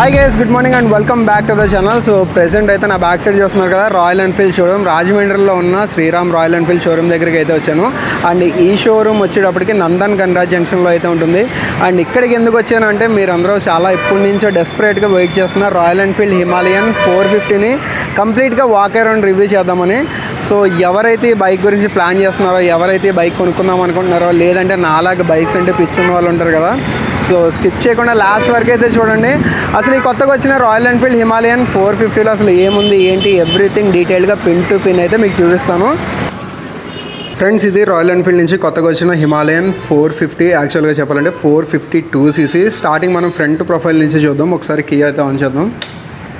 Hi guys, good morning and welcome back to the channel. So present అయితే నా back side చూస్తున్నారు కదా, royal Enfield showroom రాజమండ్రిలో ఉన్న శ్రీరామ్ రాయల్ ఎన్ఫీల్డ్ షోరూమ్ దగ్గరికి అయితే వచ్చాను. అండ్ ఈ షోరూమ్ వచ్చేటప్పటికి నందన్ గన్రాజ్ జంక్షన్లో అయితే ఉంటుంది. అండ్ ఇక్కడికి ఎందుకు వచ్చాను అంటే, మీరందరూ చాలా ఇప్పటి నుంచో డెస్పరేట్గా వెయిట్ చేస్తున్నారు రాయల్ ఎన్ఫీల్డ్ హిమాలయన్ 450ని కంప్లీట్గా వాక్ అరౌండ్ రివ్యూ చేద్దామని. సో ఎవరైతే ఈ బైక్ గురించి ప్లాన్ చేస్తున్నారో, ఎవరైతే ఈ బైక్ కొనుక్కుందాం అనుకుంటున్నారో, లేదంటే నాలాగా బైక్స్ అంటే పిచ్చి ఉన్న వాళ్ళు ఉంటారు కదా, సో స్కిప్ చేయకుండా లాస్ట్ వరకు అయితే చూడండి. అసలు ఈ కొత్తగా వచ్చిన రాయల్ ఎన్ఫీల్డ్ హిమాలయన్ 450లో అసలు ఏముంది ఏంటి ఎవ్రీథింగ్ డీటెయిల్గా పిన్ టు పిన్ అయితే మీకు చూపిస్తాను. ఫ్రెండ్స్, ఇది రాయల్ ఎన్ఫీల్డ్ నుంచి కొత్తగా వచ్చిన హిమాలయన్ 450. యాక్చువల్గా చెప్పాలంటే 452cc. స్టార్టింగ్ మనం ఫ్రంట్ ప్రొఫైల్ నుంచి చూద్దాం. ఒకసారి కీ అయితే ఆన్ చేద్దాం.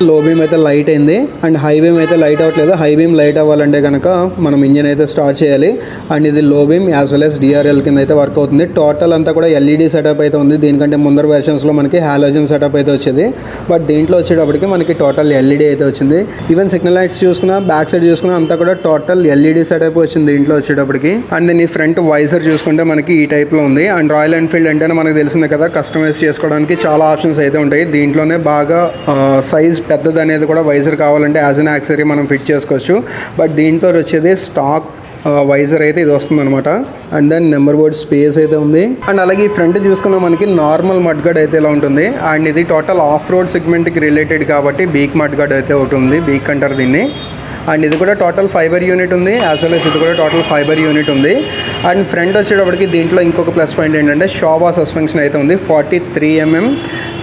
లో బీమ్ అయితే లైట్ అయింది అండ్ హై బీమ్ అయితే లైట్ అవ్వట్లేదు. హై బీమ్ లైట్ అవ్వాలంటే కనుక మనం ఇంజిన్ అయితే స్టార్ట్ చేయాలి. అండ్ ఇది లో beam as well as DRL కింద అయితే వర్క్ అవుతుంది. టోటల్ అంతా కూడా ఎల్ఈడి సెటప్ అయితే ఉంది. దీనికంటే ముందర వెర్షన్స్లో మనకి హాలోజన్ సెటప్ అయితే వచ్చేది, బట్ దీంట్లో వచ్చేటప్పటికి మనకి టోటల్ ఎల్ఈడి అయితే వచ్చింది. ఈవెన్ సిగ్నల్ లైట్స్ చూసుకున్నా, బ్యాక్ సైడ్ చూసుకున్నా అంతా కూడా టోటల్ ఎల్ఈడి సెటప్ వచ్చింది దీంట్లో వచ్చేటప్పటికి. అండ్ దీని ఫ్రంట్ వైజర్ చూసుకుంటే మనకి ఈ టైప్లో ఉంది. అండ్ రాయల్ ఎన్ఫీల్డ్ అంటేనే మనకు తెలిసిందే కదా, కస్టమైజ్ చేసుకోవడానికి చాలా ఆప్షన్స్ అయితే ఉంటాయి. దీంట్లోనే బాగా సైజ్ పెద్దది అనేది కూడా వైజర్ కావాలంటే యాజ్ అన్ యాక్సరీ మనం ఫిట్ చేసుకోవచ్చు. బట్ దీంతో వచ్చేది స్టాక్ వైజర్ అయితే ఇది వస్తుంది అనమాట. And then number board space అయితే ఉంది. అండ్ అలాగే ఈ ఫ్రంట్ చూసుకున్న మనకి నార్మల్ మడ్ గార్డ్ అయితే ఇలా ఉంటుంది. అండ్ ఇది టోటల్ ఆఫ్ రోడ్ సెగ్మెంట్కి రిలేటెడ్ కాబట్టి బీక్ మడ్ గార్డ్ అయితే ఒకటి ఉంది, బీక్ అంటారు దీన్ని. అండ్ ఇది కూడా టోటల్ ఫైబర్ యూనిట్ ఉంది, యాజ్ వెల్ as ఇది కూడా టోటల్ ఫైబర్ యూనిట్ ఉంది. అండ్ ఫ్రంట్ వచ్చేటప్పటికి దీంట్లో ఇంకొక ప్లస్ పాయింట్ ఏంటంటే షావా సస్పెన్షన్ అయితే ఉంది. 43mm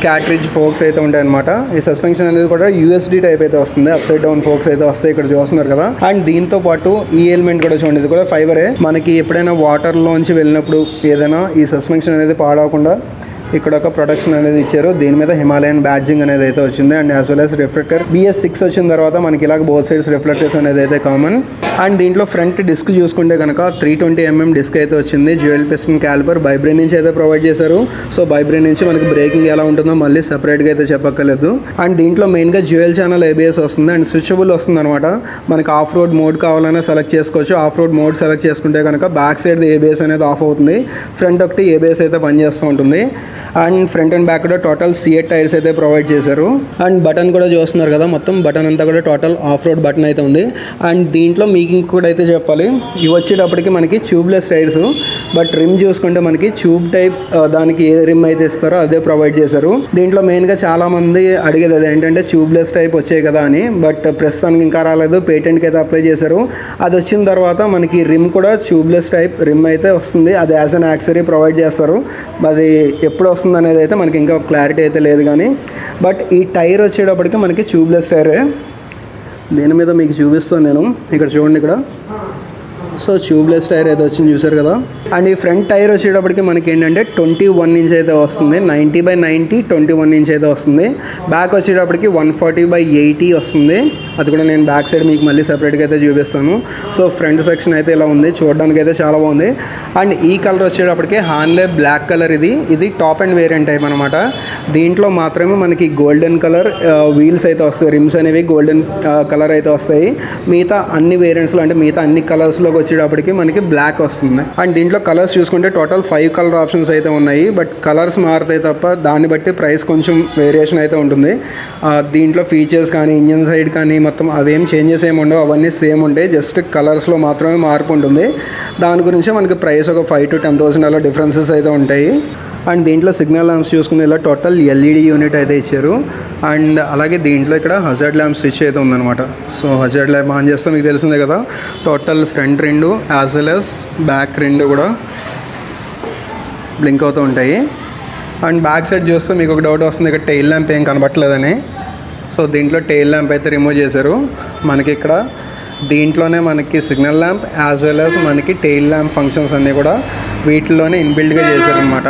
క్యాట్రిడ్జ్ ఫోక్స్ అయితే ఉంటాయి అనమాట. ఈ సస్పెన్షన్ అనేది కూడా యూఎస్డి టైప్ అయితే వస్తుంది. అప్ సైడ్ డౌన్ ఫోక్స్ అయితే వస్తాయి, ఇక్కడ చూస్తున్నారు కదా. అండ్ దీంతో పాటు ఈ ఎలిమెంట్ కూడా చూడండి, ఇది కూడా ఫైబరే. మనకి ఎప్పుడైనా వాటర్లోంచి వెళ్ళినప్పుడు ఏదైనా ఈ సస్పెన్షన్ అనేది పాడవకుండా ఇక్కడ ఒక ప్రొటెక్షన్ అనేది ఇచ్చారు. దీని మీద హిమాలయన్ బ్యాడ్జింగ్ అనేది అయితే వచ్చింది. And as well as reflector BS6 వచ్చిన తర్వాత మనకి ఇలాగ బోత్ సైడ్స్ రిఫ్లెక్టర్స్ అనేది అయితే కామన్. అండ్ దీంట్లో ఫ్రంట్ డిస్క్ చూసుకుంటే కనుక 320mm డిస్క్ అయితే వచ్చింది. డ్యూయల్ పిస్టన్ క్యాలిపర్ బైబ్రేన్ నుంచి అయితే ప్రొవైడ్ చేశారు. సో బైబ్రేన్ నుంచి మనకి బ్రేకింగ్ ఎలా ఉంటుందో మళ్ళీ సెపరేట్గా అయితే చెప్పక్కర్లేదు. అండ్ దీంట్లో మెయిన్గా డ్యూయల్ ఛానల్ ABS వస్తుంది అండ్ స్విచబుల్ వస్తుంది అనమాట. మనకి ఆఫ్ రోడ్ మోడ్ కావాలన్నా సెలెక్ట్ చేసుకోవచ్చు. ఆఫ్ రోడ్ మోడ్ సెలెక్ట్ చేసుకుంటే కనుక బ్యాక్ సైడ్ ABS అనేది ఆఫ్ అవుతుంది, ఫ్రంట్ ఒకటి ABS అయితే పనిచేస్తూ ఉంటుంది. అండ్ ఫ్రంట్ అండ్ బ్యాక్ కూడా టోటల్ C8 టైర్స్ అయితే ప్రొవైడ్ చేశారు. అండ్ బటన్ కూడా చూస్తున్నారు కదా, మొత్తం బటన్ అంతా కూడా టోటల్ ఆఫ్ రోడ్ బటన్ అయితే ఉంది. అండ్ దీంట్లో మీకు ఇంకొకటి అయితే చెప్పాలి, ఇవి వచ్చేటప్పటికి మనకి ట్యూబ్లెస్ టైర్స్, బట్ రిమ్ చూసుకుంటే మనకి ట్యూబ్ టైప్, దానికి ఏ రిమ్ అయితే ఇస్తారో అదే ప్రొవైడ్ చేశారు. దీంట్లో మెయిన్గా చాలా మంది అడిగేది అది ఏంటంటే ట్యూబ్లెస్ టైప్ వచ్చాయి కదా అని, బట్ ప్రస్తుతానికి ఇంకా రాలేదు. పేటెంట్కి అయితే అప్లై చేశారు. అది వచ్చిన తర్వాత మనకి రిమ్ కూడా ట్యూబ్లెస్ టైప్ రిమ్ అయితే వస్తుంది. అది యాజ్ అన్ యాక్సరీ ప్రొవైడ్ చేస్తారు. అది ఎప్పుడు వస్తుంది అనేది అయితే మనకి ఇంకా క్లారిటీ అయితే లేదు కానీ, బట్ ఈ టైర్ వచ్చేటప్పటికి మనకి ట్యూబ్లెస్ టైరే. దీని మీద మీకు చూపిస్తాను నేను, ఇక్కడ చూడండి ఇక్కడ. సో ట్యూబ్లెస్ టైర్ అయితే వచ్చింది, చూసారు కదా. అండ్ ఈ ఫ్రంట్ టైర్ వచ్చేటప్పటికి మనకి ఏంటంటే 21 ఇంచ్ అయితే వస్తుంది. 90/90 21 ఇంచ్ అయితే వస్తుంది. బ్యాక్ వచ్చేటప్పటికి 140/80 వస్తుంది. అది కూడా నేను బ్యాక్ సైడ్ మీకు మళ్ళీ సెపరేట్గా అయితే చూపిస్తాను. సో ఫ్రంట్ సెక్షన్ అయితే ఇలా ఉంది, చూడడానికి అయితే చాలా బాగుంది. అండ్ ఈ కలర్ వచ్చేటప్పటికి హాన్లే బ్లాక్ కలర్. ఇది టాప్ అండ్ వేరియంట్ టైప్ అనమాట. దీంట్లో మాత్రమే మనకి గోల్డెన్ కలర్ వీల్స్ అయితే వస్తాయి, రిమ్స్ అనేవి గోల్డెన్ కలర్ అయితే వస్తాయి. మిగతా అన్ని వేరియంట్స్లో అంటే మిగతా అన్ని కలర్స్లో వచ్చేటప్పటికి మనకి బ్లాక్ వస్తుంది. అండ్ దీంట్లో కలర్స్ చూసుకుంటే టోటల్ 5 కలర్ ఆప్షన్స్ అయితే ఉన్నాయి, బట్ కలర్స్ మారుతాయి తప్ప దాన్ని బట్టి ప్రైస్ కొంచెం వేరియేషన్ అయితే ఉంటుంది. దీంట్లో ఫీచర్స్ కానీ ఇంజన్ సైడ్ కానీ మొత్తం అవేం చేంజెస్ ఏమి ఉండవు, అవన్నీ సేమ్ ఉంటాయి. జస్ట్ కలర్స్లో మాత్రమే మార్పు ఉంటుంది. దాని గురించి మనకి ప్రైస్ ఒక 5,000 to 10,000 అలా డిఫరెన్సెస్ అయితే ఉంటాయి. అండ్ దీంట్లో సిగ్నల్ ల్యాంప్స్ చూసుకునే ఇలా టోటల్ ఎల్ఈడి యూనిట్ అయితే ఇచ్చారు. అండ్ అలాగే దీంట్లో ఇక్కడ హజార్డ్ ల్యాంప్ స్విచ్ అయితే ఉందన్నమాట. సో హజార్డ్ ల్యాంప్ ఆన్ చేస్తే మీకు తెలిసిందే కదా, టోటల్ ఫ్రంట్ రెండు యాజ్ వెల్ యాజ్ బ్యాక్ రెండు కూడా బ్లింక్ అవుతూ ఉంటాయి. అండ్ బ్యాక్ సైడ్ చూస్తే మీకు ఒక డౌట్ వస్తుంది, ఇక్కడ టెయిల్ ల్యాంప్ ఏం కనబట్టలేదని. సో దీంట్లో టెయిల్ ల్యాంప్ అయితే రిమూవ్ చేశారు. మనకి ఇక్కడ దీంట్లోనే మనకి signal lamp as well as మనకి టెయిల్ ల్యాంప్ ఫంక్షన్స్ అన్నీ కూడా వీటిల్లోనే ఇన్బిల్డ్గా చేశారనమాట.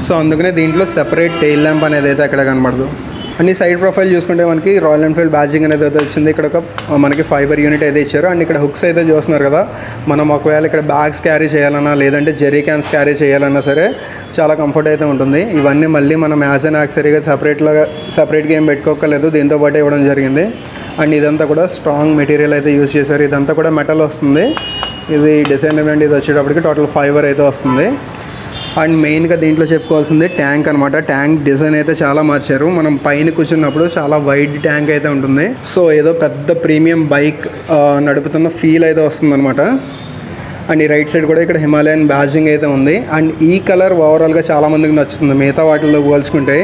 సో అందుకనే దీంట్లో సెపరేట్ టెయిల్ ల్యాంప్ అనేది అయితే అక్కడ కనబడదు. అన్ని సైడ్ ప్రొఫైల్ చూసుకుంటే మనకి రాయల్ ఎన్ఫీల్డ్ బ్యాడ్జింగ్ అనేది అయితే వచ్చింది. ఇక్కడ ఒక మనకి ఫైబర్ యూనిట్ అయితే ఇచ్చారు. అండ్ ఇక్కడ హుక్స్ అయితే చూస్తున్నారు కదా, మనం ఒకవేళ ఇక్కడ బ్యాగ్స్ క్యారీ చేయాలన్నా లేదంటే జెరీ క్యాన్స్ క్యారీ చేయాలన్నా సరే చాలా కంఫర్ట్ అయితే ఉంటుంది. ఇవన్నీ మళ్ళీ మనం యాజ్ అన్ యాక్సరీగా సెపరేట్గా ఏం పెట్టుకోకలేదు, దీంతో పాటు ఇవ్వడం జరిగింది. అండ్ ఇదంతా కూడా స్ట్రాంగ్ మెటీరియల్ అయితే యూజ్ చేశారు. ఇదంతా కూడా మెటల్ వస్తుంది. ఇది డిజైన్ ఇవ్వండి, ఇది వచ్చేటప్పటికి టోటల్ ఫైబర్ అయితే వస్తుంది. అండ్ మెయిన్గా దీంట్లో చెప్పుకోవాల్సింది ట్యాంక్ అనమాట. ట్యాంక్ డిజైన్ అయితే చాలా మార్చారు. మనం పైన కూర్చున్నప్పుడు చాలా వైడ్ ట్యాంక్ అయితే ఉంటుంది. సో ఏదో పెద్ద ప్రీమియం బైక్ నడుపుతున్న ఫీల్ అయితే వస్తుందన్నమాట. అండ్ ఈ రైట్ సైడ్ కూడా ఇక్కడ హిమాలయన్ బ్యాజింగ్ అయితే ఉంది. అండ్ ఈ కలర్ ఓవరాల్గా చాలామందికి నచ్చుతుంది. మిగతా వాటిల్లో పోల్చుకుంటే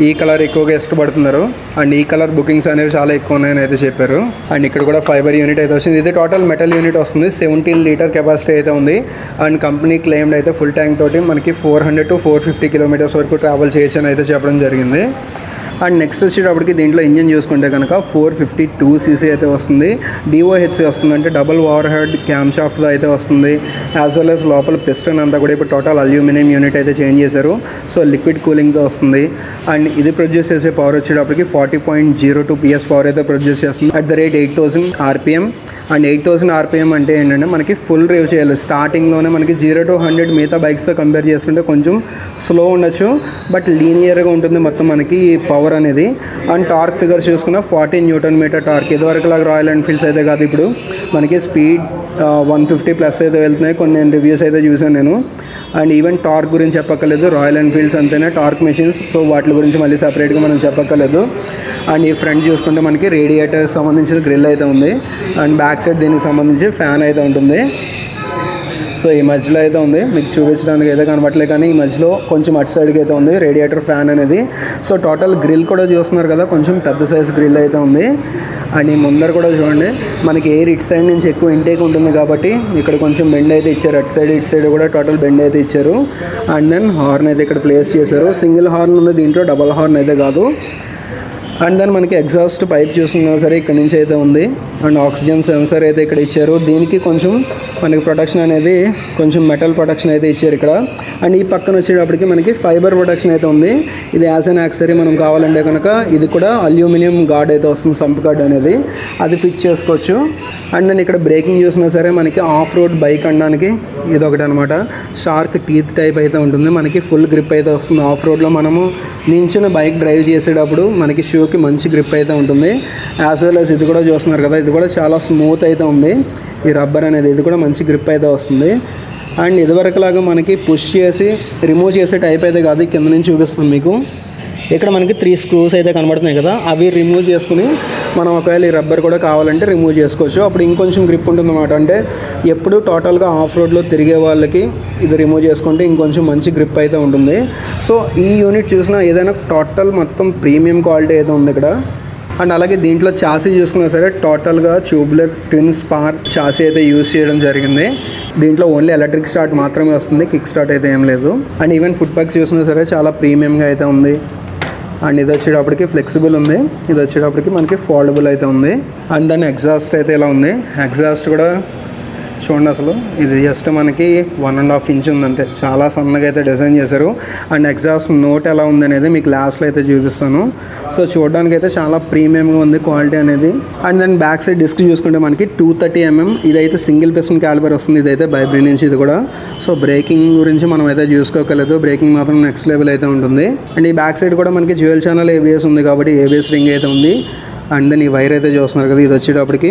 ఈ కలర్ ఎక్కువగా ఇష్టపడుతున్నారు. అండ్ ఈ కలర్ బుకింగ్స్ అనేవి చాలా ఎక్కువ ఉన్నాయని అయితే చెప్పారు. అండ్ ఇక్కడ కూడా ఫైబర్ యూనిట్ అయితే వచ్చింది. ఇది టోటల్ మెటల్ యూనిట్ వస్తుంది. 17 లీటర్ కెపాసిటీ అయితే ఉంది. అండ్ కంపెనీ క్లెయిమ్డ్ అయితే ఫుల్ ట్యాంక్ తోటి మనకి 400 to 450 కిలోమీటర్స్ వరకు ట్రావెల్ చేయొచ్చు అని అయితే చెప్పడం జరిగింది. అండ్ నెక్స్ట్ వచ్చేటప్పటికి దీంట్లో ఇంజిన్ చూసుకుంటే కనుక 452cc అయితే వస్తుంది. DOHC వస్తుంది, అంటే డబుల్ ఓవర్ హెడ్ క్యామ్ షాఫ్ట్తో అయితే వస్తుంది. యాజ్ వెల్ యాజ్ లోపల పిస్టన్ అంతా కూడా ఇప్పుడు టోటల్ అల్యూమినియం యూనిట్ అయితే చేంజ్ చేశారు. సో లిక్విడ్ కూలింగ్తో వస్తుంది. అండ్ ఇది ప్రొడ్యూస్ చేసే పవర్ వచ్చేటప్పటికి 40.02 PS పవర్ అయితే ప్రొడ్యూస్ చేస్తుంది at the rate 8000 RPM. And 8000 RPM అంటే ఏంటంటే మనకి ఫుల్ రేవ్ చేయాలి. స్టార్టింగ్లోనే మనకి 0 to 100 మిగతా బైక్స్తో కంపేర్ చేసుకుంటే కొంచెం స్లో ఉండొచ్చు, బట్ లీనియర్గా ఉంటుంది మొత్తం మనకి పవర్ అనేది. అండ్ టార్క్ ఫిగర్స్ చూసుకున్న 40 Nm టార్క్. ఇదివరకు లాగా రాయల్ ఎన్ఫీల్డ్స్ అయితే కాదు, ఇప్పుడు మనకి స్పీడ్ 150+ అయితే వెళ్తున్నాయి. కొన్ని రివ్యూస్ అయితే చూసాను నేను. అండ్ ఈవెన్ టార్క్ గురించి చెప్పక్కర్లేదు, రాయల్ ఎన్ఫీల్డ్స్ అంతేనే టార్క్ మెషిన్స్. సో వాటి గురించి మళ్ళీ సపరేట్గా మనం చెప్పక్కర్లేదు. అండ్ ఈ ఫ్రంట్ చూసుకుంటే మనకి రేడియేటర్ సంబంధించిన గ్రిల్ అయితే ఉంది. అండ్ బ్యాక్ సైడ్ దీనికి సంబంధించి ఫ్యాన్ అయితే ఉంటుంది. సో ఈ మధ్యలో అయితే ఉంది, మీకు చూపించడానికి అయితే కనబట్టలేదు, కానీ ఈ మధ్యలో కొంచెం అటు సైడ్కి అయితే ఉంది రేడియేటర్ ఫ్యాన్ అనేది. సో టోటల్ గ్రిల్ కూడా చూస్తున్నారు కదా, కొంచెం పెద్ద సైజ్ గ్రిల్ అయితే ఉంది. అండ్ ఈ ముందర కూడా చూడండి, మనకి ఎయిర్ ఇటు సైడ్ నుంచి ఎక్కువ ఇంటేక్ ఉంటుంది కాబట్టి ఇక్కడ కొంచెం బెండ్ అయితే ఇచ్చారు. అటు సైడ్ ఇటు సైడ్ కూడా టోటల్ బెండ్ అయితే ఇచ్చారు. అండ్ దెన్ హార్న్ అయితే ఇక్కడ ప్లేస్ చేశారు. సింగిల్ హార్న్ ఉంది దీంట్లో, డబల్ హార్న్ అయితే కాదు. అండ్ దెన్ మనకి ఎగ్జాస్ట్ పైప్ చూసుకున్నా సరే ఇక్కడ నుంచి అయితే ఉంది. అండ్ ఆక్సిజన్ సెన్సర్ అయితే ఇక్కడ ఇచ్చారు. దీనికి కొంచెం మనకి ప్రొటెక్షన్ అనేది కొంచెం మెటల్ ప్రొటెక్షన్ అయితే ఇచ్చారు ఇక్కడ. అండ్ ఈ పక్కన వచ్చేటప్పటికి మనకి ఫైబర్ ప్రొటెక్షన్ అయితే ఉంది. ఇది యాజ్ అన్ యాక్సరీ మనం కావాలంటే కనుక ఇది కూడా అల్యూమినియం గార్డ్ అయితే వస్తుంది, సంప్ గార్డ్ అనేది, అది ఫిట్ చేసుకోవచ్చు. అండ్ నేను ఇక్కడ బ్రేకింగ్ చూసినా సరే మనకి ఆఫ్ రోడ్ బైక్ అనడానికి ఇది ఒకటి అనమాట. షార్క్ టీత్ టైప్ అయితే ఉంటుంది, మనకి ఫుల్ గ్రిప్ అయితే వస్తుంది. ఆఫ్ రోడ్లో మనము నించున్న బైక్ డ్రైవ్ చేసేటప్పుడు మనకి షూకి మంచి గ్రిప్ అయితే ఉంటుంది. యాజ్ వెల్ యాజ్ ఇది కూడా చూస్తున్నారు కదా, ఇది కూడా చాలా స్మూత్ అయితే ఉంది ఈ రబ్బర్ అనేది, ఇది కూడా మంచి గ్రిప్ అయితే వస్తుంది. అండ్ ఇదివరకులాగా మనకి పుష్ చేసి రిమూవ్ చేసే టైప్ అయితే కాదు. కింద నుంచి చూపిస్తాం మీకు. ఇక్కడ మనకి 3 స్క్రూస్ అయితే కనబడుతున్నాయి కదా, అవి రిమూవ్ చేసుకుని మనం ఒకవేళ ఈ రబ్బర్ కూడా కావాలంటే రిమూవ్ చేసుకోవచ్చు. అప్పుడు ఇంకొంచెం గ్రిప్ ఉంటుంది అన్నమాట. అంటే ఎప్పుడు టోటల్గా ఆఫ్ రోడ్లో తిరిగే వాళ్ళకి ఇది రిమూవ్ చేసుకుంటే ఇంకొంచెం మంచి గ్రిప్ అయితే ఉంటుంది. సో ఈ యూనిట్ చూసినా ఏదైనా టోటల్ మొత్తం ప్రీమియం క్వాలిటీ అయితే ఉంది ఇక్కడ. అండ్ అలాగే దీంట్లో చాసీ చూసుకున్నా సరే టోటల్గా ట్యూబ్లర్ ట్విన్ స్పార్ చాసీ అయితే యూజ్ చేయడం జరిగింది. దీంట్లో ఓన్లీ ఎలక్ట్రిక్ స్టార్ట్ మాత్రమే వస్తుంది, కిక్ స్టార్ట్ అయితే ఏం లేదు. అండ్ ఈవెన్ ఫుట్ ప్యాక్స్ చూసినా సరే చాలా ప్రీమియంగా అయితే ఉంది. అండ్ ఇది వచ్చేటప్పటికి ఫ్లెక్సిబుల్ ఉంది, ఇది వచ్చేటప్పటికి మనకి ఫోల్డబుల్ అయితే ఉంది. అండ్ దాని ఎగ్జాస్ట్ అయితే ఇలా ఉంది. ఎగ్జాస్ట్ కూడా చూడండి, అసలు ఇది జస్ట్ మనకి 1.5 ఇంచ్ ఉంది అంతే, చాలా సన్నగా అయితే డిజైన్ చేశారు. అండ్ ఎగ్జాస్ట్ నోట్ ఎలా ఉంది అనేది మీకు లాస్ట్లో అయితే చూపిస్తాను. సో చూడడానికి అయితే చాలా ప్రీమియంగా ఉంది క్వాలిటీ అనేది. అండ్ దాని బ్యాక్ సైడ్ డిస్క్ చూసుకుంటే మనకి 230 mm, ఇదైతే సింగిల్ పిస్టన్ క్యాలిబర్ వస్తుంది, ఇదైతే బైబ్రీ నుంచి ఇది కూడా. సో బ్రేకింగ్ గురించి మనం అయితే చూసుకోగలదు, బ్రేకింగ్ మాత్రం నెక్స్ట్ లెవెల్ అయితే ఉంటుంది. అండ్ ఈ బ్యాక్ సైడ్ కూడా మనకి డ్యూయల్ ఛానల్ ABS ఉంది కాబట్టి ABS రింగ్ అయితే ఉంది. అండ్ దెన్ ఈ వైర్ అయితే చూస్తున్నారు కదా, ఇది వచ్చేటప్పటికి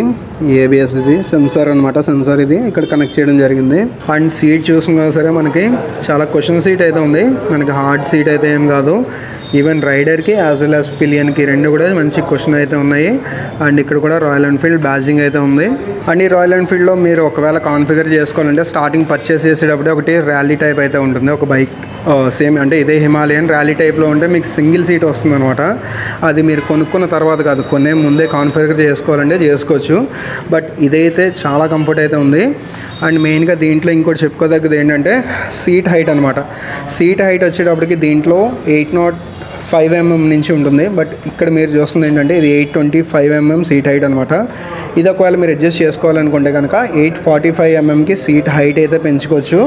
ABS ఇది సెన్సార్ అనమాట, సెన్సార్ ఇది ఇక్కడ కనెక్ట్ చేయడం జరిగింది. అండ్ సీట్ చూసుకున్నా సరే మనకి చాలా క్వశ్చన్ సీట్ అయితే ఉంది, మనకి హార్డ్ సీట్ అయితే ఏం కాదు. ఈవెన్ రైడర్కి యాజ్ వెల్ యాజ్ పిలియన్కి రెండు కూడా మంచి క్వశ్చన్ అయితే ఉన్నాయి. అండ్ ఇక్కడ కూడా రాయల్ ఎన్ఫీల్డ్ బ్యాజింగ్ అయితే ఉంది. అండ్ ఈ రాయల్ ఎన్ఫీల్డ్లో మీరు ఒకవేళ కాన్ఫిగర్ చేసుకోవాలంటే స్టార్టింగ్ పర్చేస్ చేసేటప్పుడు ఒకటి ర్యాలీ టైప్ అయితే ఉంటుంది, ఒక బైక్ సేమ్ అంటే ఇదే హిమాలయన్ ర్యాలీ టైప్లో ఉంటే మీకు సింగిల్ సీట్ వస్తుంది అనమాట. అది మీరు కొనుక్కున్న తర్వాత కాదు, కొనే ముందే కాన్ఫిగర్ చేసుకోవాలంటే చేసుకోవచ్చు. బట్ ఇదైతే చాలా కంఫర్ట్ అయితే ఉంది. అండ్ మెయిన్గా దీంట్లో ఇంకోటి చెప్పుకోదగ్గది ఏంటంటే సీట్ హైట్ అనమాట. సీట్ హైట్ వచ్చేటప్పటికి దీంట్లో 805 mm నుంచి ఉంటుంది. బట్ ఇక్కడ మీరు చూస్తుంది ఏంటంటే ఇది 825 mm సీట్ హైట్ అనమాట. ఇది ఒకవేళ మీరు అడ్జస్ట్ చేసుకోవాలనుకుంటే కనుక 845 mmకి సీట్ హైట్ అయితే పెంచుకోవచ్చు.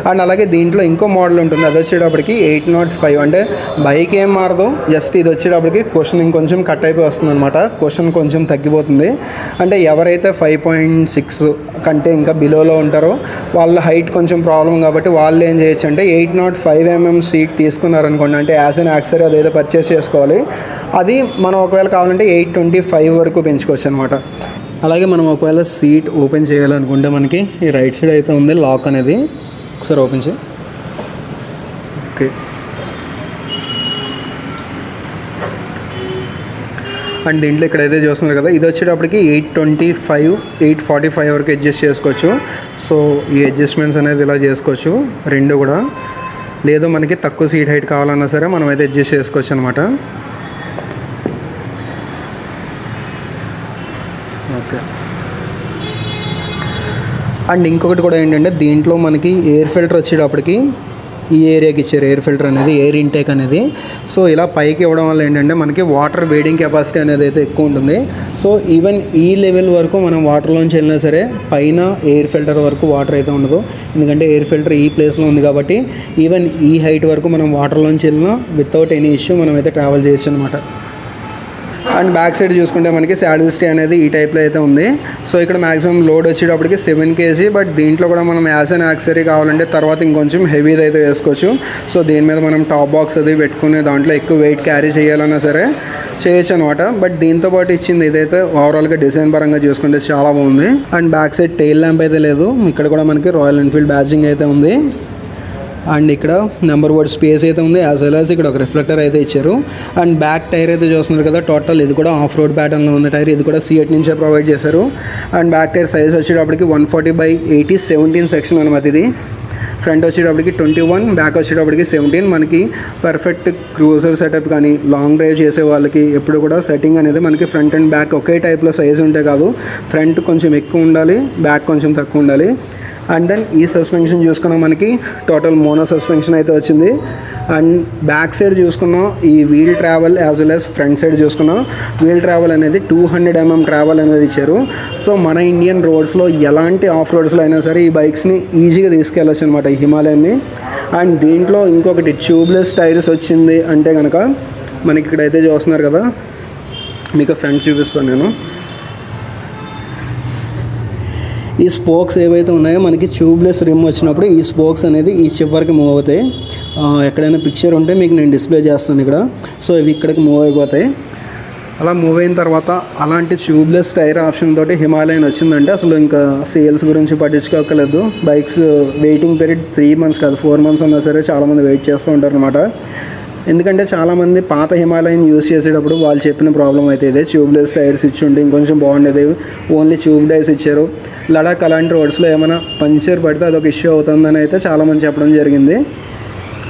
అండ్ అలాగే దీంట్లో ఇంకో మోడల్ ఉంటుంది, అది వచ్చేటప్పటికి 805, అంటే బైక్ ఏం మారదు, జస్ట్ ఇది వచ్చేటప్పటికి క్వశ్చన్ ఇంకొంచెం కట్ అయిపోయి వస్తుంది అనమాట, క్వశ్చన్ కొంచెం తగ్గిపోతుంది. అంటే ఎవరైతే 5.6 కంటే ఇంకా బిలోలో ఉంటారో వాళ్ళ హైట్ కొంచెం ప్రాబ్లం కాబట్టి వాళ్ళు ఏం చేయొచ్చు అంటే 805 mm సీట్ తీసుకున్నారనుకోండి, అంటే యాజ్ అన్ యాక్సరీ అదైతే పర్చేస్ చేసుకోవాలి. అది మనం ఒకవేళ కావాలంటే 825 వరకు పెంచుకోవచ్చు అనమాట. అలాగే మనం ఒకవేళ సీట్ ఓపెన్ చేయాలనుకుంటే మనకి ఈ రైట్ సైడ్ అయితే ఉంది లాక్ అనేది, ఒకసారి ఓపెన్ చేయి. ఓకే. అండ్ దీంట్లో ఇక్కడైతే చూస్తున్నారు కదా, ఇది వచ్చేటప్పటికి 825, 845 వరకు అడ్జస్ట్ చేసుకోవచ్చు. సో ఈ అడ్జస్ట్మెంట్స్ అనేది ఇలా చేసుకోవచ్చు రెండు కూడా. లేదు మనకి తక్కువ సీట్ హైట్ కావాలన్నా సరే మనం అయితే అడ్జస్ట్ చేసుకోవచ్చు అనమాట. ఓకే. అండ్ ఇంకొకటి కూడా ఏంటంటే దీంట్లో మనకి ఎయిర్ ఫిల్టర్ వచ్చేటప్పటికి ఈ ఏరియాకి ఇచ్చారు ఎయిర్ ఫిల్టర్ అనేది, ఎయిర్ ఇంటేక్ అనేది. సో ఇలా పైకి ఇవ్వడం వల్ల ఏంటంటే మనకి వాటర్ వేడింగ్ కెపాసిటీ అనేది అయితే ఎక్కువ ఉంటుంది. సో ఈవెన్ ఈ లెవెల్ వరకు మనం వాటర్లోంచి వెళ్ళినా సరే పైన ఎయిర్ ఫిల్టర్ వరకు వాటర్ అయితే ఉండదు, ఎందుకంటే ఎయిర్ ఫిల్టర్ ఈ ప్లేస్లో ఉంది కాబట్టి ఈవెన్ ఈ హైట్ వరకు మనం వాటర్లోంచి వెళ్ళినా వితౌట్ ఎనీ ఇష్యూ మనం అయితే ట్రావెల్ చేయొచ్చు అనమాట. అండ్ బ్యాక్ సైడ్ చూసుకుంటే మనకి శాడిల్ స్టే అనేది ఈ టైప్లో అయితే ఉంది. సో ఇక్కడ మాక్సిమం లోడ్ వచ్చేటప్పటికి 7 kg. బట్ దీంట్లో కూడా మనం యాజ్ అన్ యాక్సరీ కావాలంటే తర్వాత ఇంకొంచెం హెవీది అయితే వేసుకోవచ్చు. సో దీని మీద మనం టాప్ బాక్స్ అది పెట్టుకునే దాంట్లో ఎక్కువ వెయిట్ క్యారీ చేయాలన్నా సరే చేయొచ్చు అనమాట. బట్ దీంతో పాటు ఇచ్చింది ఇదైతే ఓవరాల్గా డిజైన్ పరంగా చూసుకుంటే చాలా బాగుంది. And back side tail lamp అయితే లేదు, ఇక్కడ కూడా మనకి రాయల్ ఎన్ఫీల్డ్ బ్యాడ్జింగ్ అయితే ఉంది. అండ్ ఇక్కడ నెంబర్ బోర్డ్ స్పేస్ అయితే ఉంది, యాజ్ వెల్ యాజ్ ఇక్కడ ఒక రిఫ్లెక్టర్ అయితే ఇచ్చారు. అండ్ బ్యాక్ టైర్ అయితే చూస్తున్నారు కదా, టోటల్ ఇది కూడా ఆఫ్ రోడ్ ప్యాటర్న్లో ఉన్న టైర్, ఇది కూడా సిఎట్ నుంచే ప్రొవైడ్ చేశారు. అండ్ బ్యాక్ టైర్ సైజ్ వచ్చేటప్పటికి 140/80 17 సెక్షన్ అనమాట. ఇది ఫ్రంట్ వచ్చేటప్పటికి 21, బ్యాక్ వచ్చేటప్పటికి 17. మనకి పర్ఫెక్ట్ క్రూజర్ సెటప్ కానీ లాంగ్ డ్రైవ్ చేసే వాళ్ళకి ఎప్పుడు కూడా సెట్టింగ్ అనేది మనకి ఫ్రంట్ అండ్ బ్యాక్ ఒకే టైప్లో సైజ్ ఉంటే కాదు, ఫ్రంట్ కొంచెం ఎక్కువ ఉండాలి, బ్యాక్ కొంచెం తక్కువ ఉండాలి. అండ్ దెన్ ఈ సస్పెన్షన్ చూసుకున్నాం మనకి టోటల్ మోనో సస్పెన్షన్ అయితే వచ్చింది. అండ్ బ్యాక్ సైడ్ చూసుకున్నాం ఈ wheel travel as well as front side చూసుకున్నాం వీల్ ట్రావెల్ అనేది 200 mm ట్రావెల్ అనేది ఇచ్చారు. సో మన ఇండియన్ రోడ్స్లో ఎలాంటి ఆఫ్ రోడ్స్లో అయినా సరే ఈ బైక్స్ని ఈజీగా తీసుకెళ్ళచ్చు అనమాట ఈ హిమాలయన్ని. అండ్ దీంట్లో ఇంకొకటి ట్యూబ్లెస్ టైర్స్ వచ్చింది అంటే కనుక మనకి ఇక్కడైతే చూస్తున్నారు కదా, మీకు ఫ్రంట్ చూపిస్తాను నేను. ఈ స్పోక్స్ ఏవైతే ఉన్నాయో మనకి ట్యూబ్లెస్ రిమ్ వచ్చినప్పుడు ఈ స్పోక్స్ అనేది ఈ చివరికి మూవ్ అవుతాయి. ఎక్కడైనా పిక్చర్ ఉంటే మీకు నేను డిస్ప్లే చేస్తాను ఇక్కడ. సో ఇవి ఇక్కడికి మూవ్ అయిపోతాయి. అలా మూవ్ అయిన తర్వాత అలాంటి ట్యూబ్లెస్ టైర్ ఆప్షన్ తోటి హిమాలయన్ వచ్చిందంటే అసలు ఇంకా సేల్స్ గురించి పట్టించుకోకలేదు. బైక్స్ వెయిటింగ్ పీరియడ్ 3 months కాదు 4 months ఉన్నా సరే చాలామంది వెయిట్ చేస్తూ ఉంటారు అనమాట. ఎందుకంటే చాలామంది పాత హిమాలయన్ యూస్ చేసేటప్పుడు వాళ్ళు చెప్పిన ప్రాబ్లం అయితే ఇదే, ట్యూబ్లెస్ టైర్స్ ఇచ్చి ఉంటే ఇంకొంచెం బాగుండేది, ఓన్లీ ట్యూబ్ టైర్స్ ఇచ్చారు. లడాక్ అలాంటి రోడ్స్లో ఏమైనా పంచర్ పడితే అదొక ఇష్యూ అవుతుందని అయితే చాలామంది చెప్పడం జరిగింది.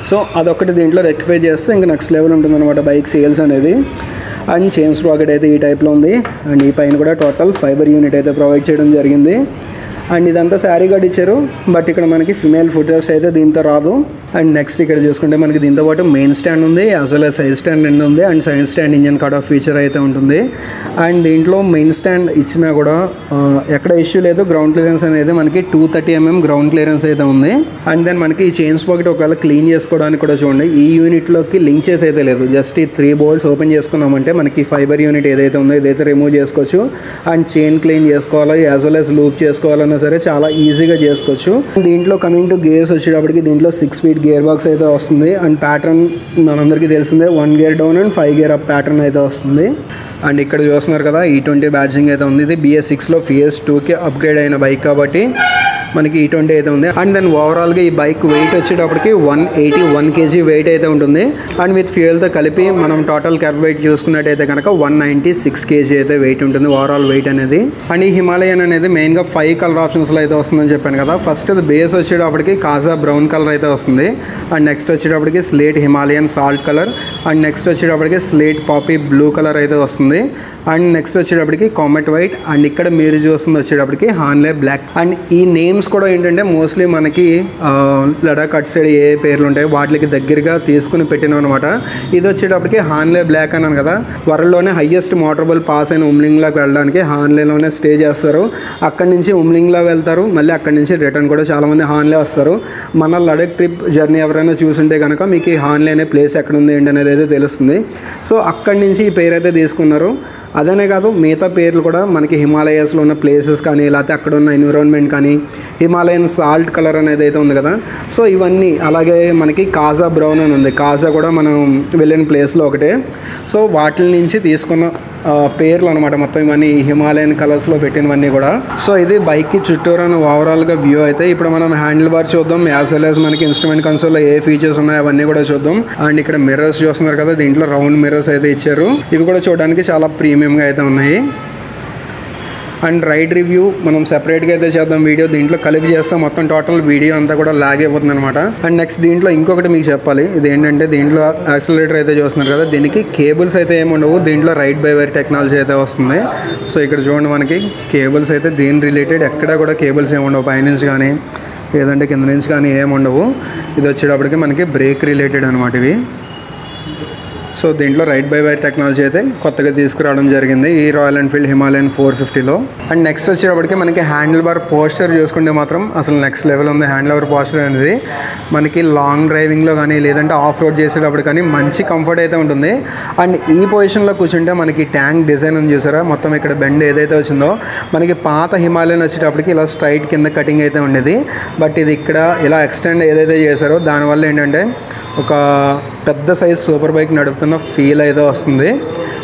సో అదొకటి దీంట్లో రెక్టిఫై చేస్తే ఇంకా నెక్స్ట్ లెవెల్ ఉంటుందన్నమాట బైక్ సేల్స్ అనేది. అండ్ చైన్ స్ప్రాకెట్ అయితే ఈ టైప్లో ఉంది. అండ్ ఈ పైన కూడా టోటల్ ఫైబర్ యూనిట్ అయితే ప్రొవైడ్ చేయడం జరిగింది. అండ్ ఇదంతా శారీ గార్డ్ ఇచ్చారు, బట్ ఇక్కడ మనకి ఫిమేల్ ఫుట్ రెస్ట్ అయితే దీంతో రాదు. అండ్ నెక్స్ట్ ఇక్కడ చూసుకుంటే మనకి దీంతో పాటు మెయిన్ స్టాండ్ ఉంది, as well as side stand రెండు ఉంది. And side stand engine cut off feature అయితే ఉంటుంది. అండ్ దీంట్లో మెయిన్ స్టాండ్ ఇచ్చినా కూడా ఎక్కడ ఇష్యూ లేదు. గ్రౌండ్ క్లియరెన్స్ అనేది మనకి 230 mm గ్రౌండ్ క్లియరెన్స్ అయితే ఉంది. అండ్ దెన్ మనకి ఈ చైన్ స్పాకెట్ ఒకవేళ క్లీన్ చేసుకోవడానికి కూడా చూడండి, ఈ యూనిట్లోకి లింక్ చేసి అయితే లేదు, జస్ట్ ఈ 3 bolts ఓపెన్ చేసుకున్నామంటే మనకి ఫైబర్ యూనిట్ ఏదైతే ఉందో ఇదైతే రిమూవ్ చేసుకోవచ్చు. అండ్ చైన్ క్లీన్ చేసుకోవాలి, యాజ్ వెల్ యాజ్ లూప్ చేసుకోవాలన్నా సరే చాలా ఈజీగా చేసుకోవచ్చు. దీంట్లో కమింగ్ టు గేర్స్ వచ్చేటప్పటికి దీంట్లో 6 speed గేర్ బాక్స్ అయితే వస్తుంది. అండ్ ప్యాటర్న్ మనందరికీ తెలిసిందే, 1 gear down and 5 gear up pattern అయితే వస్తుంది. అండ్ ఇక్కడ చూస్తున్నారు కదా E20 బ్యాడ్జింగ్ అయితే ఉంది. ఇది BS6లో PS2కి అప్గ్రేడ్ అయిన బైక్ కాబట్టి మనకి E20 అయితే ఉంది. అండ్ దెన్ ఓవరాల్గా ఈ బైక్ వెయిట్ వచ్చేటప్పటికి 181 kg వెయిట్ అయితే ఉంటుంది. అండ్ విత్ ఫ్యూయల్తో కలిపి మనం టోటల్ కర్వ్ వెయిట్ చూసుకున్నట్టయితే కనుక 196 kg అయితే వెయిట్ ఉంటుంది ఓవరాల్ వెయిట్ అనేది. అండ్ ఈ హిమాలయన్ అనేది మెయిన్గా 5 కలర్ ఆప్షన్స్లో అయితే వస్తుందని చెప్పాను కదా. ఫస్ట్ బేస్ వచ్చేటప్పటికి కాజా బ్రౌన్ కలర్ అయితే వస్తుంది. అండ్ నెక్స్ట్ వచ్చేటప్పటికి slate Himalayan salt colour. And next వచ్చేటప్పటికి స్లేట్ పాపీ బ్లూ కలర్ అయితే వస్తుంది. అండ్ నెక్స్ట్ వచ్చేటప్పటికి కామెట్ వైట్. అండ్ ఇక్కడ మీరు చూస్తుంది వచ్చేటప్పటికి హాన్లే బ్లాక్. అండ్ ఈ నేమ్స్ కూడా ఏంటంటే మోస్ట్లీ మనకి లడాక్ అట్ సైడ్ ఏ పేర్లు ఉంటాయో వాటికి దగ్గరగా తీసుకుని పెట్టినాం అనమాట. ఇది వచ్చేటప్పటికి హాన్లే బ్లాక్ అన్నాను కదా, వరల్డ్లోనే హైయెస్ట్ మోటరబుల్ పాస్ అయిన ఉమ్లింగ్లోకి వెళ్ళడానికి హాన్లేలోనే స్టే చేస్తారు. అక్కడి నుంచి ఉమ్లింగ్లో వెళ్తారు, మళ్ళీ అక్కడి నుంచి రిటర్న్ కూడా చాలామంది హాన్లే వస్తారు. మన లడాక్ ట్రిప్ జర్నీ ఎవరైనా చూసుంటే కనుక మీకు ఈ హాన్లే అనే ప్లేస్ ఎక్కడ ఉంది ఏంటి అనేది అయితే తెలుస్తుంది. సో అక్కడి నుంచి ఈ పేరు అయితే తీసుకున్నారు. అదనే కాదు మిగతా పేర్లు కూడా మనకి హిమాలయాస్లో ఉన్న ప్లేసెస్ కానీ లేకపోతే అక్కడ ఉన్న ఎన్విరాన్మెంట్ కానీ హిమాలయన్ సాల్ట్ కలర్ అనేది అయితే ఉంది కదా. సో ఇవన్నీ అలాగే మనకి కాజా బ్రౌన్ అని ఉంది. కాజా కూడా మనం వెళ్ళిన ప్లేస్లో ఒకటే. సో వాటి నుంచి తీసుకున్న పేర్లు అనమాట మొత్తం ఇవన్నీ హిమాలయన్ కలర్స్లో పెట్టినవన్నీ కూడా. సో ఇది బైక్కి చుట్టూరు ఓవరాల్గా వ్యూ అయితే. ఇప్పుడు మనం హ్యాండిల్ బార్ చూద్దాం, యాజ్ వెల్ యాజ్ మనకి ఇన్స్ట్రుమెంట్ కన్సోల్లో ఏ ఫీచర్స్ ఉన్నాయో అవన్నీ కూడా చూద్దాం. అండ్ ఇక్కడ మిర్రర్స్ చూస్తున్నారు కదా, దీంట్లో రౌండ్ మిర్రర్స్ అయితే ఇచ్చారు. ఇవి కూడా చూడడానికి చాలా ప్రీమియంగా అయితే ఉన్నాయి. అండ్ రైడ్ రివ్యూ మనం సెపరేట్గా అయితే చేద్దాం వీడియో, దీంట్లో కలిపి చేస్తాం మొత్తం టోటల్ వీడియో అంతా కూడా లాగ్ అయిపోతుంది అనమాట. అండ్ నెక్స్ట్ దీంట్లో ఇంకొకటి మీకు చెప్పాలి, ఇది ఏంటంటే దీంట్లో యాక్సిలరేటర్ అయితే చూస్తున్నారు కదా, దీనికి కేబుల్స్ అయితే ఏమి ఉండవు, దీంట్లో రైడ్ బై వైర్ టెక్నాలజీ అయితే వస్తుంది. సో ఇక్కడ చూడండి మనకి కేబుల్స్ అయితే దీని రిలేటెడ్ ఎక్కడ కూడా కేబుల్స్ ఏమి ఉండవు, పైనుంచి కానీ ఏదంటే కింద నుంచి కానీ ఏమి ఉండవు. ఇది వచ్చేటప్పటికి మనకి బ్రేక్ రిలేటెడ్ అనమాట ఇవి. సో దీంట్లో రైడ్ బై వైర్ టెక్నాలజీ అయితే కొత్తగా తీసుకురావడం జరిగింది ఈ రాయల్ ఎన్ఫీల్డ్ హిమాలయన్ 450లో. అండ్ నెక్స్ట్ వచ్చేటప్పటికి మనకి హ్యాండిల్ బార్ పోస్చర్ చూసుకుంటే మాత్రం అసలు నెక్స్ట్ లెవెల్ ఉంది. హ్యాండిల్ బార్ పోస్చర్ అనేది మనకి లాంగ్ డ్రైవింగ్లో కానీ లేదంటే ఆఫ్ రోడ్ చేసేటప్పుడు కానీ మంచి కంఫర్ట్ అయితే ఉంటుంది. అండ్ ఈ పొజిషన్లో కూర్చుంటే మనకి ట్యాంక్ డిజైన్ అని చూసారా, మొత్తం ఇక్కడ బెండ్ ఏదైతే వచ్చిందో మనకి పాత హిమాలయన్ వచ్చేటప్పటికి ఇలా స్ట్రైట్ కింద కటింగ్ అయితే ఉండేది. బట్ ఇది ఇక్కడ ఇలా ఎక్స్టెండ్ ఏదైతే చేశారో దానివల్ల ఏంటంటే ఒక పెద్ద సైజ్ సూపర్ బైక్ నడుపుతున్న ఫీల్ అయితే వస్తుంది.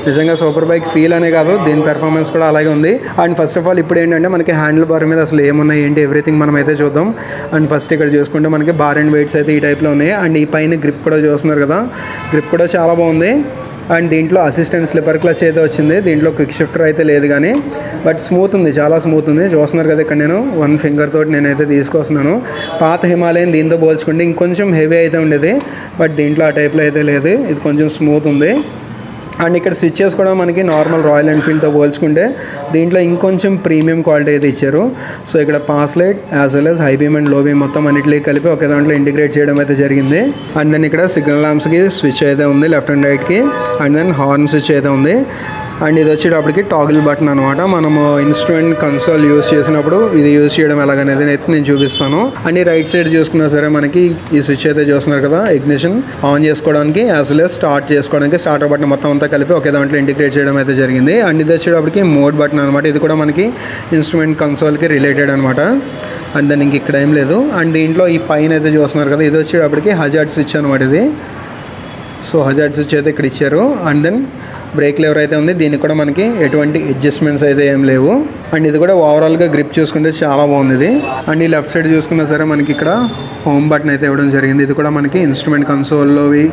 నిజంగా సూపర్ బైక్ ఫీల్ అనే కాదు, దీని పెర్ఫార్మెన్స్ కూడా అలాగే ఉంది. అండ్ ఫస్ట్ ఆఫ్ ఆల్ ఇప్పుడు ఏంటంటే మనకి హ్యాండిల్ బార్ మీద అసలు ఏమున్నాయి ఏంటి ఎవ్రీథింగ్ మనం అయితే చూద్దాం. అండ్ ఫస్ట్ ఇక్కడ చూసుకుంటే మనకి బార్ అండ్ వెయిట్స్ అయితే ఈ టైప్లో ఉన్నాయి. అండ్ ఈ పైన గ్రిప్ కూడా చూస్తున్నారు కదా, గ్రిప్ కూడా చాలా బాగుంది. అండ్ దీంట్లో అసిస్టెంట్ స్లిప్పర్ క్లచ్ అయితే వచ్చింది, దీంట్లో క్విక్ షిఫ్టర్ అయితే లేదు కానీ బట్ స్మూత్ ఉంది, చాలా స్మూత్ ఉంది. చూస్తున్నారు కదా ఇక్కడ నేను 1 ఫింగర్ తోటి నేనైతే తీసుకొస్తున్నాను. పాత హిమాలయన్ దీంతో పోల్చుకుంటే ఇంకొంచెం హెవీ అయితే ఉండేది, బట్ దీంట్లో ఆ టైప్లో అయితే లేదు, ఇది కొంచెం స్మూత్ ఉంది. అండ్ ఇక్కడ స్విచ్చెస్ కూడా మనకి నార్మల్ రాయల్ ఎన్ఫీల్డ్తో పోల్చుకుంటే దీంట్లో ఇంకొంచెం ప్రీమియం క్వాలిటీ అయితే ఇచ్చారు. సో ఇక్కడ pass light as well as high beam and లో బీమ్ మొత్తం అన్నిటికీ కలిపి ఒకే దాంట్లో ఇంటిగ్రేట్ చేయడం అయితే జరిగింది. అండ్ దెన్ ఇక్కడ సిగ్నల్ ల్యాంప్స్కి స్విచ్ అయితే ఉంది లెఫ్ట్ అండ్ రైట్కి. అండ్ దెన్ హార్న్ స్విచ్ అయితే ఉంది. అండ్ ఇది వచ్చేటప్పటికి టాగిల్ బటన్ అనమాట. మనము ఇన్స్ట్రుమెంట్ కన్సోల్ యూస్ చేసినప్పుడు ఇది యూస్ చేయడం ఎలాగనేది అయితే నేను చూపిస్తాను. అండ్ ఈ రైట్ సైడ్ చూసుకున్నా సరే మనకి ఈ స్విచ్ అయితే చూస్తున్నారు కదా, ఇగ్నిషన్ ఆన్ చేసుకోవడానికి యాజ్ వెల్ యాజ్ స్టార్ట్ చేసుకోవడానికి స్టార్టర్ బటన్ మొత్తం అంతా కలిపి ఒకే దాంట్లో ఇంటిగ్రేట్ చేయడం అయితే జరిగింది. అండ్ ఇది వచ్చేటప్పటికి మోడ్ బటన్ అనమాట, ఇది కూడా మనకి ఇన్స్ట్రుమెంట్ కన్సోల్కి రిలేటెడ్ అనమాట. అండ్ దెన్ ఇంక ఇక్కడ ఏం లేదు. అండ్ దీంట్లో ఈ పైన అయితే చూస్తున్నారు కదా, ఇది వచ్చేటప్పటికి హజార్డ్ స్విచ్ అనమాట ఇది. సో హజార్డ్ స్విచ్ అయితే ఇక్కడ ఇచ్చారు. అండ్ దెన్ బ్రేక్ లెవర్ అయితే ఉంది, దీనికి కూడా మనకి ఎటువంటి అడ్జస్ట్మెంట్స్ అయితే ఏం లేవు. అండ్ ఇది కూడా ఓవరాల్గా గ్రిప్ చూసుకుంటే చాలా బాగుంది ఇది. అండ్ ఈ లెఫ్ట్ సైడ్ చూసుకున్నా సరే మనకి ఇక్కడ హోమ్ బటన్ అయితే ఇవ్వడం జరిగింది, ఇది కూడా మనకి ఇన్స్ట్రుమెంట్ కన్సోల్లోవి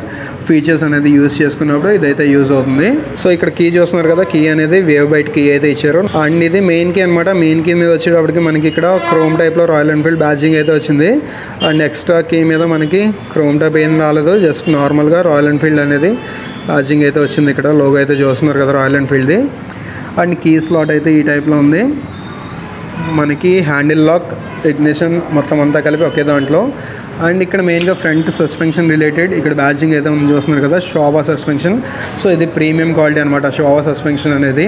ఫీచర్స్ అనేది యూజ్ చేసుకున్నప్పుడు ఇదైతే యూజ్ అవుతుంది. సో ఇక్కడ కీ చూస్తున్నారు కదా, కీ అనేది వేవ్ బైట్ కీ అయితే ఇచ్చారు. అండ్ ఇది మెయిన్ కీ అనమాట. మెయిన్ కీ మీద వచ్చేటప్పటికి మనకి ఇక్కడ క్రోమ్ టైప్లో రాయల్ ఎన్ఫీల్డ్ బ్యాడ్జింగ్ అయితే వచ్చింది. అండ్ ఎక్స్ట్రా కీ మీద మనకి క్రోమ్ టైప్ ఏం రాలేదు, జస్ట్ నార్మల్గా రాయల్ ఎన్ఫీల్డ్ అనేది బ్యాడ్జింగ్ అయితే వచ్చింది. ఇక్కడ లోగో అయితే చూస్తున్నారు కదా రాయల్ ఎన్ఫీల్డ్ది. అండ్ కీ స్లాట్ అయితే ఈ టైప్లో ఉంది. మనకి హ్యాండిల్ లాక్, ఇగ్నిషన్ మొత్తం అంతా కలిపి ఒకే దాంట్లో. అండ్ ఇక్కడ మెయిన్గా ఫ్రంట్ సస్పెన్షన్ రిలేటెడ్ ఇక్కడ బ్యాడ్జింగ్ అయితే ఉంది చూస్తున్నారు కదా, షోవా సస్పెన్షన్. సో ఇది ప్రీమియం క్వాలిటీ అనమాట షోవా సస్పెన్షన్ అనేది.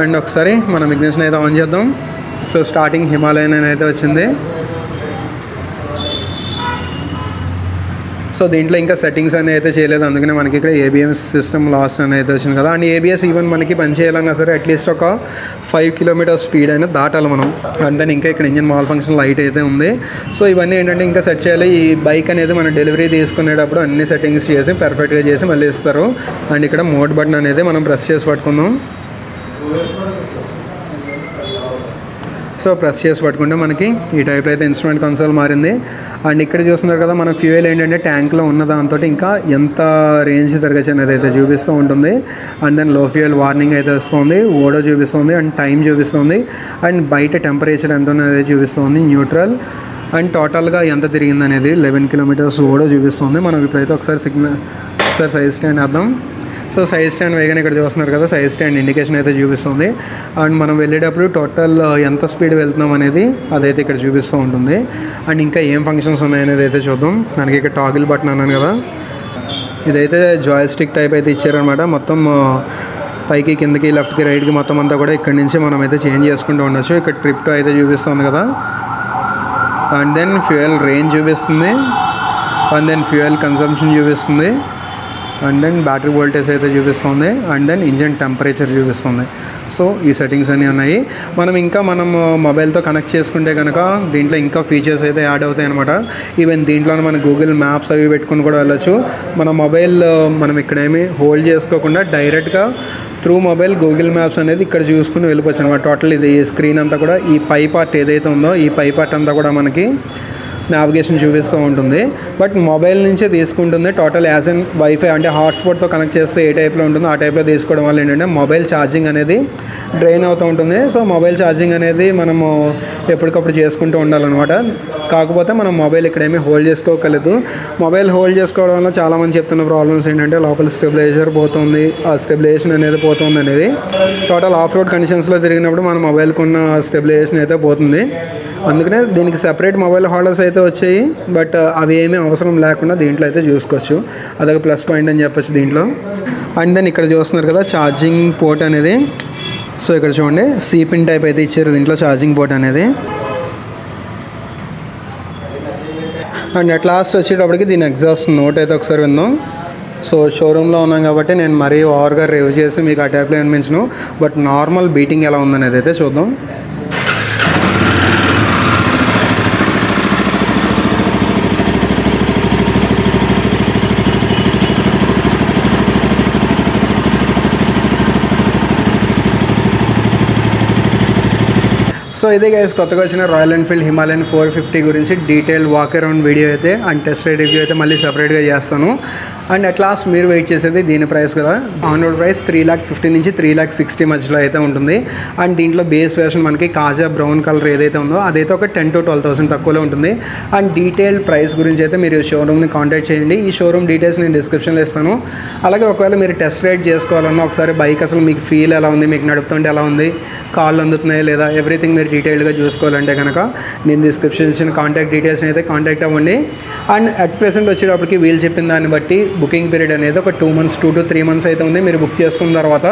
అండ్ ఒకసారి మనం ఇగ్నిషన్ అయితే ఆన్ చేద్దాం. సో స్టార్టింగ్ హిమాలయన్ అయితే వచ్చింది. సో దీంట్లో ఇంకా సెట్టింగ్స్ అనేవి అయితే చేయలేదు, అందుకనే మనకి ఇక్కడ ఏబిఎస్ సిస్టమ్ లాస్ట్ అని అయితే వచ్చింది కదా. అండ్ ఏబిఎస్ ఈవెన్ మనకి పని చేయాలన్నా సరే అట్లీస్ట్ ఒక 5 కిలోమీటర్స్ స్పీడ్ అయినా దాటాలి మనం. అండ్ దెన్ ఇంకా ఇక్కడ ఇంజిన్ మాల్ ఫంక్షన్ లైట్ అయితే ఉంది. సో ఇవన్నీ ఏంటంటే ఇంకా సెట్ చేయాలి. ఈ బైక్ అనేది మనం డెలివరీ తీసుకునేటప్పుడు అన్ని సెట్టింగ్స్ చేసి పర్ఫెక్ట్గా చేసి మళ్ళీ ఇస్తారు. అండ్ ఇక్కడ మోడ్ బటన్ అనేది మనం ప్రెస్ చేసి పట్టుకుందాం. సో ప్రెస్ చేసి పట్టుకుంటే మనకి ఈ టైప్లో అయితే ఇన్స్ట్రుమెంట్ కన్సోల్ మారింది. అండ్ ఇక్కడ చూస్తున్నారు కదా, మన ఫ్యూయల్ ఏంటంటే ట్యాంక్లో ఉన్న దాంతో ఇంకా ఎంత రేంజ్ తిరగచ్చు అనేది అయితే చూపిస్తూ ఉంటుంది. అండ్ దెన్ లో ఫ్యూయల్ వార్నింగ్ అయితే వస్తుంది, ఓడో చూపిస్తుంది, అండ్ టైం చూపిస్తుంది, అండ్ బయట టెంపరేచర్ ఎంత ఉన్నది చూపిస్తుంది, న్యూట్రల్. అండ్ టోటల్గా ఎంత తిరిగింది అనేది 11 కిలోమీటర్స్ ఓడో చూపిస్తుంది. మనం ఇప్పుడైతే ఒకసారి సైజ్ స్టాండ్ వేద్దాం. సో సైజ్ స్టాండ్ వేగానే ఇక్కడ చూస్తున్నారు కదా, సైజ్ స్టాండ్ ఇండికేషన్ అయితే చూపిస్తుంది. అండ్ మనం వెళ్ళేటప్పుడు టోటల్ ఎంత స్పీడ్ వెళ్తున్నాం అనేది అదైతే ఇక్కడ చూపిస్తూ ఉంటుంది. అండ్ ఇంకా ఏం ఫంక్షన్స్ ఉన్నాయనేది అయితే చూద్దాం. మనకి ఇక్కడ టాగిల్ బటన్ అన్నాను కదా, ఇదైతే జాయ్స్టిక్ టైప్ అయితే ఇచ్చారనమాట. మొత్తం పైకి కిందకి లెఫ్ట్కి రైట్కి మొత్తం అంతా కూడా ఇక్కడ నుంచి మనం అయితే చేంజ్ చేసుకుంటూ ఉండొచ్చు. ఇక్కడ ట్రిప్ టు అయితే చూపిస్తుంది కదా. అండ్ దెన్ ఫ్యూయల్ రేంజ్ చూపిస్తుంది, అండ్ దెన్ ఫ్యూయల్ కన్సంప్షన్ చూపిస్తుంది. అండ్ దెన్ బ్యాటరీ వోల్టేజ్ అయితే చూపిస్తుంది, అండ్ దెన్ ఇంజన్ టెంపరేచర్ చూపిస్తుంది. సో ఈ సెట్టింగ్స్ అన్నీ ఉన్నాయి. మనం మొబైల్తో కనెక్ట్ చేసుకుంటే కనుక దీంట్లో ఇంకా ఫీచర్స్ అయితే యాడ్ అవుతాయి అనమాట. ఈవెన్ దీంట్లోనే మన గూగుల్ మ్యాప్స్ అవి పెట్టుకుని కూడా వెళ్ళచ్చు. మన మొబైల్ మనం ఇక్కడేమి హోల్డ్ చేసుకోకుండా డైరెక్ట్గా త్రూ మొబైల్ గూగుల్ మ్యాప్స్ అనేది ఇక్కడ చూసుకుని వెళ్ళిపోవచ్చు అనమాట. టోటల్ ఇది స్క్రీన్ అంతా కూడా ఈ పై పార్ట్ ఏదైతే ఉందో ఈ పై పార్ట్ అంతా కూడా మనకి నావిగేషన్ చూపిస్తూ ఉంటుంది. బట్ మొబైల్ నుంచే తీసుకుంటుంది. టోటల్ యాజ్ అన్ వైఫై అంటే హాట్స్పాట్తో కనెక్ట్ చేస్తే ఏ టైప్లో ఉంటుందో ఆ టైప్లో తీసుకోవడం వల్ల ఏంటంటే మొబైల్ ఛార్జింగ్ అనేది డ్రైన్ అవుతూ ఉంటుంది. సో మొబైల్ ఛార్జింగ్ అనేది మనము ఎప్పటికప్పుడు చేసుకుంటూ ఉండాలన్నమాట. కాకపోతే మనం మొబైల్ ఇక్కడేమీ హోల్డ్ చేసుకోగలదు. మొబైల్ హోల్డ్ చేసుకోవడం వల్ల చాలామంది చెప్తున్న ప్రాబ్లమ్స్ ఏంటంటే లోపల స్టెబిలైజర్ పోతుంది, ఆ స్టెబిలైజేషన్ అనేది పోతుంది అనేది. టోటల్ ఆఫ్ రోడ్ కండిషన్స్లో తిరిగినప్పుడు మన మొబైల్కి ఉన్న స్టెబిలైజేషన్ అయితే పోతుంది. అందుకనే దీనికి సెపరేట్ మొబైల్ హోల్డర్స్ అయితే వచ్చాయి. బట్ అవి ఏమీ అవసరం లేకుండా దీంట్లో అయితే చూసుకోవచ్చు. అదొక ప్లస్ పాయింట్ అని చెప్పొచ్చు దీంట్లో. అండ్ దెన్ ఇక్కడ చూస్తున్నారు కదా ఛార్జింగ్ పోర్ట్ అనేది. సో ఇక్కడ చూడండి సిపిన్ టైప్ అయితే ఇచ్చారు దీంట్లో ఛార్జింగ్ పోర్ట్ అనేది. అండ్ అట్ లాస్ట్ వచ్చేటప్పటికి దీని ఎగ్జాస్ట్ నోట్ అయితే ఒకసారి విందాం. సో షోరూంలో ఉన్నాం కాబట్టి నేను మరీ ఓవర్గా రివ్యూ చేసి మీకు ఆ టైప్లో అనిపించను. బట్ నార్మల్ బీటింగ్ ఎలా ఉందనేది అయితే చూద్దాం. సో ఇదే గైస్ కొత్తగా వచ్చిన రాయల్ ఎన్ఫీల్డ్ హిమాలయన్ 450 గురించి డీటెయిల్ వాక్ అరౌండ్ వీడియో అయితే అండ్ టెస్ట్ రైడ్ రివ్యూ అయితే మళ్ళీ సపరేట్గా చేస్తాను. అండ్ అట్ లాస్ట్ మీరు వెయిట్ చేసేది దీని ప్రైస్ కదా. ఆన్ రోడ్ ప్రైస్ 3,50,000 నుంచి 3,60,000 మధ్యలో అయితే ఉంటుంది. అండ్ దీంట్లో బేస్ వెర్షన్ మనకి కాజా బ్రౌన్ కలర్ ఏదైతే ఉందో అదైతే ఒక 10,000 to 12,000 తక్కువలో ఉంటుంది. అండ్ డీటెయిల్ ప్రైస్ గురించి అయితే మీరు షోరూమ్ని కాంటాక్ట్ చేయండి. ఈ షోరూమ్ డీటెయిల్స్ నేను డిస్క్రిప్షన్లో ఇస్తాను. అలాగే ఒకవేళ మీరు టెస్ట్ రైడ్ చేసుకోవాలన్నా ఒకసారి బైక్ అసలు మీకు ఫీల్ ఎలా ఉంది, మీకు నడుపుతుంటే ఎలా ఉంది, కాళ్ళు అందుతున్నాయి లేదా ఎవ్రీథింగ్ మీరు డీటెయిల్గా చూసుకోవాలంటే కనుక నేను డిస్క్రిప్షన్ ఇచ్చిన కాంటాక్ట్ డీటెయిల్స్ని అయితే కాంటాక్ట్ అవ్వండి. అండ్ అట్ ప్రెసెంట్ వచ్చేటప్పటికి వీళ్ళు చెప్పిన దాన్ని బట్టి బుకింగ్ పీరియడ్ అనేది ఒక 2 months 2 to 3 months అయితే ఉంది. మీరు బుక్ చేసుకున్న తర్వాత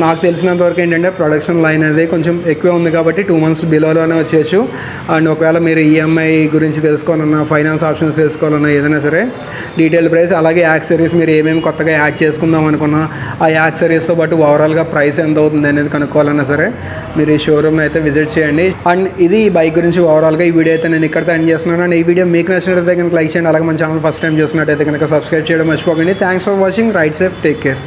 నాకు తెలిసినంత వరకు ఏంటంటే ప్రొడక్షన్ లైన్ అనేది కొంచెం ఎక్కువే ఉంది కాబట్టి 2 months బిలోలోనే వచ్చేయచ్చు. అండ్ ఒకవేళ మీరు ఈఎంఐ గురించి తెలుసుకోవాలన్నా, ఫైనాన్స్ ఆప్షన్స్ తెలుసుకోవాలన్నా ఏదైనా సరే డీటెయిల్ ప్రైస్, అలాగే యాక్సరీస్ మీరు ఏమేమి కొత్తగా యాడ్ చేసుకుందాం అనుకున్నా ఆ యాక్సరీస్తో పాటు ఓవరాల్గా ప్రైస్ ఎంత అవుతుంది అనేది కనుక్కోవాలన్నా సరే మీరు ఈ షోరూమ్ని అయితే విజిట్ చేయండి. అండ్ ఇది ఈ బైక్ గురించి ఓవరాల్గా ఈ వీడియో అయితే నేను ఇక్కడితో ఎండ్ చేస్తున్నాను. అండ్ ఈ వీడియో మీకు నచ్చినట్లయితే కనుక లైక్ చేయండి. అలాగే మన ఛానల్ ఫస్ట్ టైం చూసినట్టయితే కనుక సబ్స్క్రైబ్ చేయడం మర్చిపోకండి. Thanks for watching. Right safe, take care.